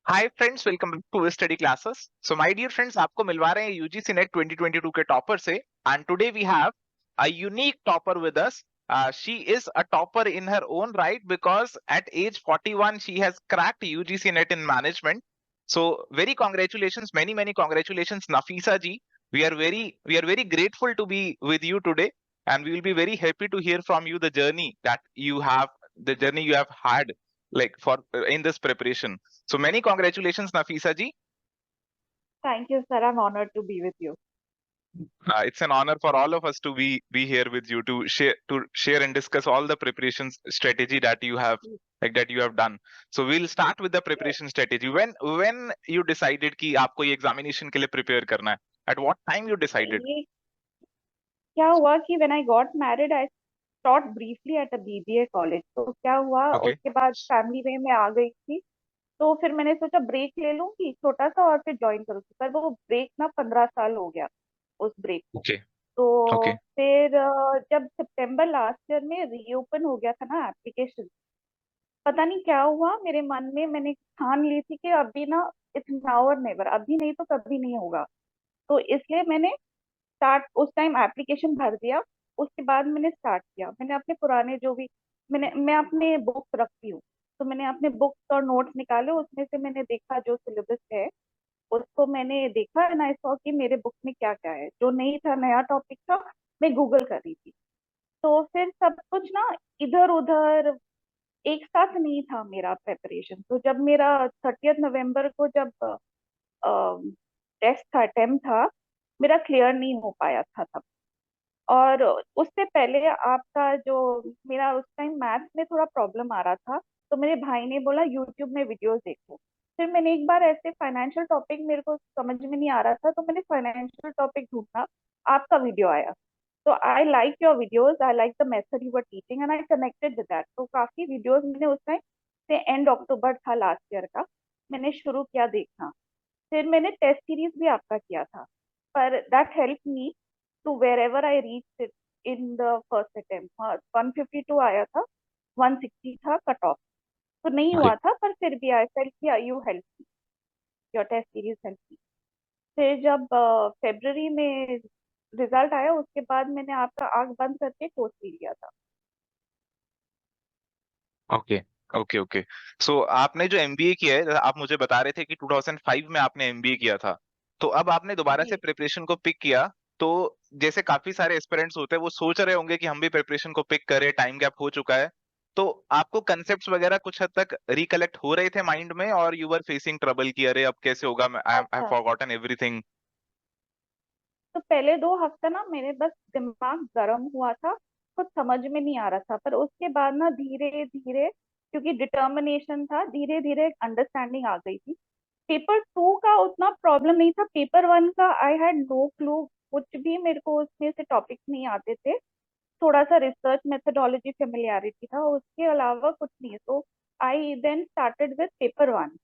Hi friends, welcome back to study classes. So my dear friends, आपको मिलवा रहे हैं यूजीसी नेट 2022 के टॉपर से। And today we have a unique topper with us. She is a topper in her own right because at age 41 she has cracked UGC NET in management. So very congratulations, many congratulations, Nafisa ji. We are very grateful to be with you today, and we will be very happy to hear from you the journey you have had, like for in this preparation. So many congratulations, Nafisa ji. Thank you, sir. I'm honored to be with you. It's an honor for all of us to be here with you to share and discuss all the preparations strategy that you have done. So we'll start with the preparation strategy. When you decided कि आपको ये examination के लिए prepare करना है, at what time you decided? ये क्या हुआ कि when I got married, I taught briefly at a BBA college. तो क्या हुआ Okay, उसके बाद फैमिली में मैं आ गई थी। तो फिर मैंने सोचा ब्रेक ले लूंगी छोटा सा और फिर ज्वाइन करूंगी, पर वो ब्रेक ना 15 साल हो गया उस ब्रेक को। okay, तो okay, फिर जब सितंबर लास्ट ईयर में रीओपन हो गया था ना एप्लीकेशन, पता नहीं क्या हुआ मेरे मन में, मैंने ठान ली थी कि अभी ना इट्स नाउ और नेवर, अभी नहीं तो कभी नहीं होगा। तो इसलिए मैंने स्टार्ट उस टाइम एप्लीकेशन भर दिया। उसके बाद मैंने स्टार्ट किया, मैंने अपने पुराने जो भी मैं अपने बुक रखती हूँ, तो मैंने अपने बुक्स और नोट्स निकाले, उसमें से मैंने देखा जो सिलेबस है उसको मैंने देखा एंड आई सॉ कि मेरे बुक में क्या क्या है, जो नहीं था नया टॉपिक था, मैं गूगल कर रही थी। तो फिर सब कुछ ना इधर उधर एक साथ नहीं था मेरा प्रेपरेशन। तो जब मेरा 30 नवंबर को जब टेस्ट था, अटेम्प्ट था, मेरा क्लियर नहीं हो पाया था तब। और उससे पहले आपका जो मेरा उस टाइम मैथ्स में थोड़ा प्रॉब्लम आ रहा था, तो मेरे भाई ने बोला यूट्यूब में वीडियोस देखो। फिर मैंने एक बार ऐसे फाइनेंशियल टॉपिक मेरे को समझ में नहीं आ रहा था, तो मैंने फाइनेंशियल टॉपिक ढूंढा, आपका वीडियो आया। तो I like your videos, I like the method you were teaching and I connected with that. तो काफी वीडियोस मैंने उस टाइम से एंड अक्टूबर था लास्ट ईयर का, मैंने शुरू किया देखना। फिर मैंने टेस्ट सीरीज भी आपका किया था, पर that help me to wherever I reach in the first attempt. हाँ, 152 आया था, 160 था कट ऑफ, तो नहीं okay. हुआ था, पर फिर भी आई फेल्ट कि you help me, your test series help me. फिर जब फेब्रवरी में रिजल्ट आया, उसके बाद मैंने आपका आंख बंद करके कोर्स ले लिया था। Okay, okay, okay. सो आपने जो एमबीए किया है, आप मुझे बता रहे थे कि 2005 में आपने एमबीए किया था। तो अब आपने दोबारा से जी। प्रिपरेशन को पिक किया। तो जैसे काफी सारे एस्पिरेंट्स होते हैं, वो सोच रहे होंगे कि हम भी प्रिपरेशन को पिक करें, टाइम गैप हो चुका है। तो आपको कंसेप्ट्स वगैरह कुछ हद तक रिकलेक्ट हो रहे थे माइंड में, और यू वर फेसिंग ट्रबल कि अरे अब कैसे होगा, आई हैव अच्छा, फॉरगॉटन एवरीथिंग? तो पहले 2 हफ्ते ना मेरे बस दिमाग गर्म हुआ था, कुछ समझ में नहीं आ रहा था, पर उसके बाद ना धीरे धीरे, क्योंकि डिटर्मिनेशन था, धीरे धीरे अंडरस्टैंडिंग आ गई थी। पेपर 2 का उतना प्रॉब्लम नहीं था, पेपर 1 का आई हैड नो क्लू, कुछ भी मेरे को उसमें से टॉपिक्स नहीं आते थे। थोड़ा सा रिसर्च मेथोडोलॉजी फेमिलियरिटी था, उसके अलावा कुछ नहीं है। तो I then started with paper 1।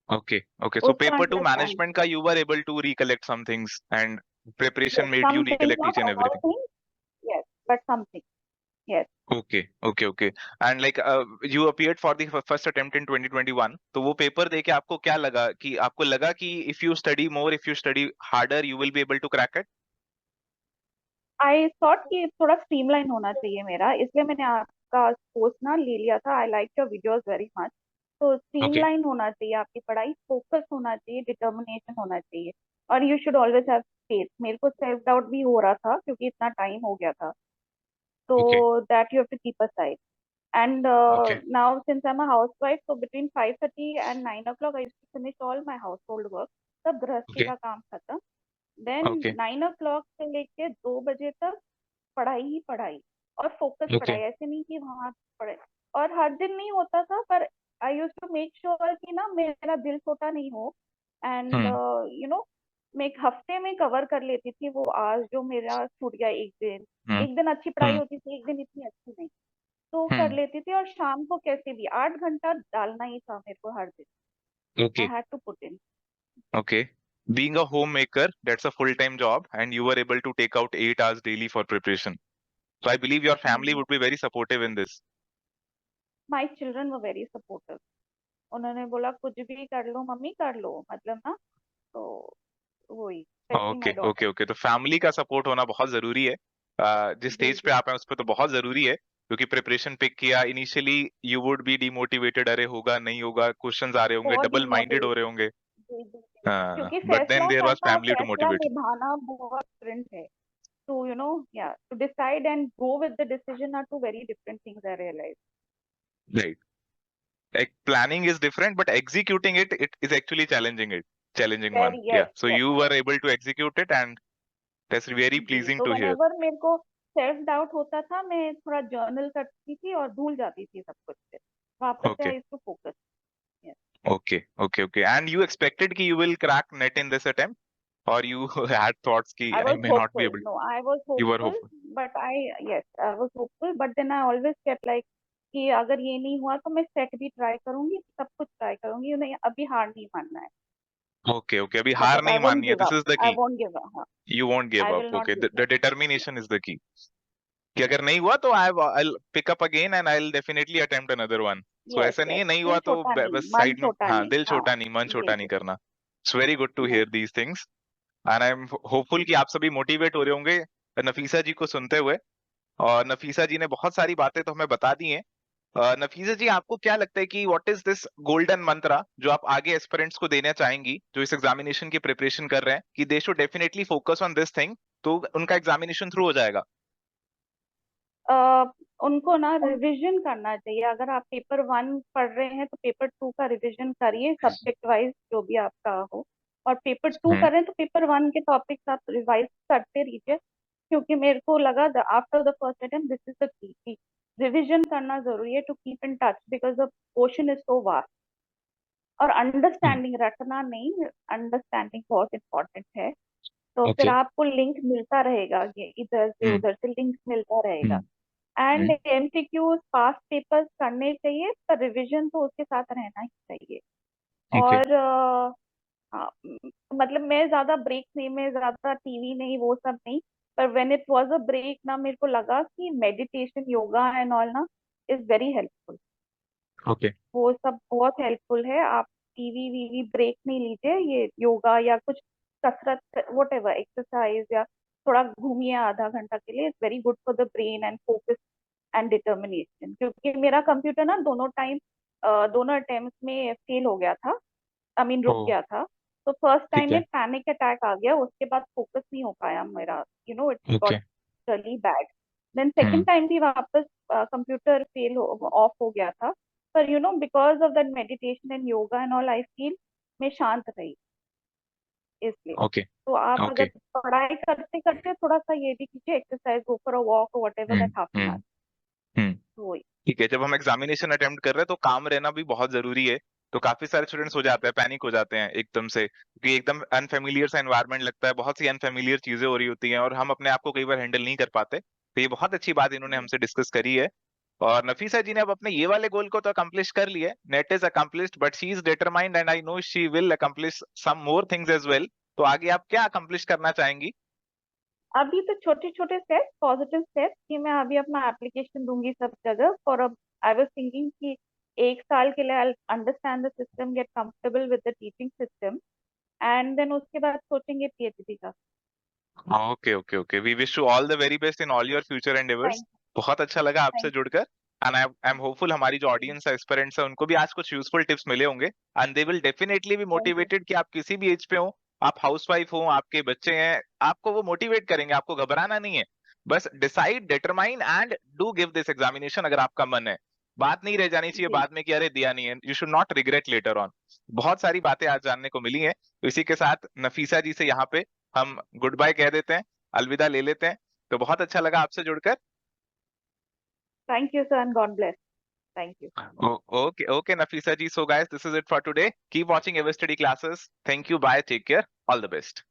Okay, okay. So उसको पेपर टू अंडरस्टैंड मैनेजमेंट का you were able to recollect some things, and preparation किया, made you something recollect each not and all everything? Thing, yes, but something, yes. Okay, okay, okay. And like you appeared for the first attempt in 2021। तो वो paper देके आपको क्या लगा, कि आपको लगा कि if you study more, if you study harder, you will be able to crack it? I thought कि थोड़ा स्ट्रीमलाइन होना चाहिए मेरा, इसलिए मैंने आपका कोर्स ना ले लिया था। I like your videos very much. तो ओके, स्ट्रीमलाइन होना चाहिए आपकी पढ़ाई, फोकस होना चाहिए, डिटर्मिनेशन होना चाहिए, और you should always have faith. मेरे को सेल्फ डाउट भी हो रहा था क्योंकि इतना टाइम हो गया था, तो okay, that you have to keep aside. And okay, now, since I'm a housewife, so between 5:30 and 9 o'clock, I used to finish all my household work. सब गृहस्थी ओके, का काम खत्म। देन ओके, 9 o'clock से लेके 2 बजे तक पढ़ाई ही पढ़ाई, और फोकस ओके। पढ़ाई, ऐसे नहीं कि वहां पढ़े। और हर दिन नहीं होता था, पर आई यूज टू मेक श्योर कि ना मेरा दिल छोटा नहीं हो। एंड हम्म, मैं एक हफ्ते में कवर कर लेती थी वो आज जो मेरा छूट गया एक दिन। हम्म, एक दिन अच्छी पढ़ाई हम्म, होती थी, एक दिन इतनी अच्छी नहीं, तो कर हम्म। लेती थी। और शाम को कैसे भी 8 घंटा डालना ही था मेरे को हर दिन, okay, I had to put in. Okay. Being a homemaker, that's a full-time job, and you were able to take out 8 hours daily for preparation. So I believe your family जी, would be very supportive in this. My children were very supportive. उन्होंने बोला कुछ भी कर लो mummy, कर लो, मतलब ना। तो वही, specially okay my daughter. Okay okay, तो फैमिली का सपोर्ट होना बहुत जरूरी है। जिस जी स्टेज पे जी। आप हैं उस पे तो बहुत जरूरी है, क्योंकि प्रिपरेशन पिक किया initially you would be demotivated, अरे होगा नहीं होगा, क्वेश्चंस आ रहे होंगे, बहुत डबल माइंडेड हो डिमोटिवेट। रहे होंगे। जी जी जी। क्योंकि बट देन फैसला देयर वाज करना और फैमिली टू फैसला मोटिवेट। निभाना बहुत डिफरेंट है। टू या to decide and go with the decision are two very different things, I realise. Right, like planning is different but executing it is actually challenging one. Very, Yeah, yes so yes you were yes. able to execute it, and that's very जी, pleasing तो to hear. Whenever मेरे को self doubt होता था, मैं थोड़ा journal करती थी और भूल जाती थी सब कुछ, फिर वापस से Okay, I to focus. okay, and you expected कि you will crack net in this attempt, or you had thoughts कि I I was may not be hopeful. able to? No, I was You were hopeful, hopeful. but yes, I was hopeful, but then I always kept like कि अगर ये नहीं हुआ तो मैं set भी try करूंगी, सब कुछ ट्राई करूंगी, नहीं अभी हार नहीं मानना है। Okay, अभी हार मतलब नहीं आई वोंट माननी है, give this up, is the I key. Won't give up, हाँ। You won't give I up. Will not Okay, give the up. determination is the key. कि अगर नहीं हुआ तो I'll pick up again and I'll definitely attempt another one. So yes ऐसा नहीं yes, है, नहीं दिल हुआ तो छोटा नहीं, बस मन साइड में, छोटा हाँ, नहीं, दिल हाँ। छोटा नहीं, मन जी छोटा नहीं जी। करना. It's very good to yes. hear these things. And I am hopeful कि आप सभी मोटिवेट हो रहे होंगे नफीसा जी को सुनते हुए। और नफीसा जी ने बहुत सारी बातें तो हमें बता दी हैं। नफीसा जी, आपको क्या लगता है कि व्हाट इज दिस गोल्डन मंत्रा जो आप आगे एस्पिरेंट्स को देना चाहेंगी, जो इस एग्जामिनेशन की प्रिपरेशन कर रहे हैं, कि they should definitely focus on this thing, तो उनका एग्जामिनेशन थ्रू हो जाएगा? अ, उनको ना रिवीजन करना चाहिए। अगर आप पेपर वन पढ़ रहे हैं तो पेपर टू का रिवीजन करिए, सब्जेक्ट वाइज जो भी आपका हो। और पेपर टू हम्म। कर रहे हैं तो पेपर वन के टॉपिक्स आप रिवाइज करते रहिए। क्योंकि मेरे को लगा after the first attempt this is the key revision करना जरूरी है to keep in touch, because the question is so vast. और अंडरस्टैंडिंग रटना नहीं, अंडरस्टैंडिंग बहुत इंपॉर्टेंट है। तो फिर ओके। आपको लिंक मिलता रहेगा, ये इधर से हम्म उधर से लिंक मिलता रहेगा। Hmm and hmm MCQs past papers करने चाहिए, पर रिवीजन तो उसके साथ रहना ही चाहिए। ओके और हाँ, मतलब मैं ज्यादा ब्रेक नहीं, मैं ज्यादा टीवी नहीं, वो सब नहीं। पर when it was a break ना, मेरे को लगा कि मेडिटेशन, योगा एंड ऑल ना इज वेरी हेल्पफुल। ओके। वो सब बहुत हेल्पफुल है। आप टीवी वीवी ब्रेक नहीं लीजिए, ये योगा या कुछ कसरत, वट एवर एक्सरसाइज, या थोड़ा घूमिए आधा घंटा के लिए, it's very good for the brain and focus and determination. क्योंकि मेरा कंप्यूटर ना दोनों अटेम्प्ट में फेल हो गया था, आई मीन रुक ओ, गया था। तो फर्स्ट टाइम ठीक में है। पैनिक अटैक आ गया, उसके बाद फोकस नहीं हो पाया मेरा, it got okay. Really bad. Then hmm. Second time भी वापस कंप्यूटर फेल ऑफ हो गया था। पर because of that meditation and yoga and all, I feel मैं शांत रही, इसलिए। ओके तो आप अगर ओके। पढ़ाई करते करते थोड़ा सा ये भी कीजिए, exercise, go for a walk, whatever, that half an hour. Hmm hmm. तो वही। ठीक है, जब हम एग्जामिनेशन अटेम्प्ट कर रहे हैं तो काम रहना भी बहुत जरूरी है। तो काफी सारे स्टूडेंट्स हो जाते हैं, पैनिक हो जाते हैं एकदम से, क्योंकि एकदम अनफेमिलियर सा एनवायरनमेंट लगता है, बहुत सी अनफेमिलियर चीजें हो रही होती हैं और हम अपने आप को कई बार हैंडल नहीं कर पाते। तो ये बहुत अच्छी बात इन्होंने जी। हमसे डिस्कस करी है। और नफीसा जी ने अब अपने ये वाले गोल को तो अकम्प्लिश कर लिया है, NET is accomplished, but she is determined and I know she will accomplish some more things as well. तो आगे आप क्या अकम्प्लिश करना चाहेंगी? अभी तो छोटे छोटे स्टेप्स, पॉजिटिव स्टेप्स, कि मैं अभी अपना एप्लीकेशन दूंगी सब जगह। फॉर अब आई वाज थिंकिंग कि एक साल के लिए I understand the system, get comfortable with the teaching system, and then उसके बाद सोचेंगे पीएचडी का। Okay okay okay, we wish you all the very best in all your future endeavours. Thank बहुत अच्छा लगा आपसे थैंक जुड़कर। एंड आई एम होपफुल हमारी जो ऑडियंस है, एस्पिरेंट्स है, उनको भी आज कुछ यूजफुल टिप्स मिले होंगे, and they will definitely be thank you. Motivated कि आप किसी भी एज पे हो, आप हाउसवाइफ हो, आपके बच्चे हैं, आपको वो मोटिवेट करेंगे, आपको घबराना नहीं है। बस decide, determine and do give this examination अगर आपका मन है। बात नहीं रह जानी चाहिए जी। बाद में कि अरे दिया नहीं है, you should not regret later on. बहुत सारी बातें आज जानने को मिली हैं, तो इसी के साथ नफीसा जी से यहाँ पे हम गुड बाय कह देते हैं, अलविदा ले लेते हैं। तो बहुत अच्छा लगा आपसे जुड़कर। Thank you sir, and God bless. Thank you. Okay okay Nafisa ji, so guys this is it for today, keep watching ever study classes, thank you, bye, take care, all the best.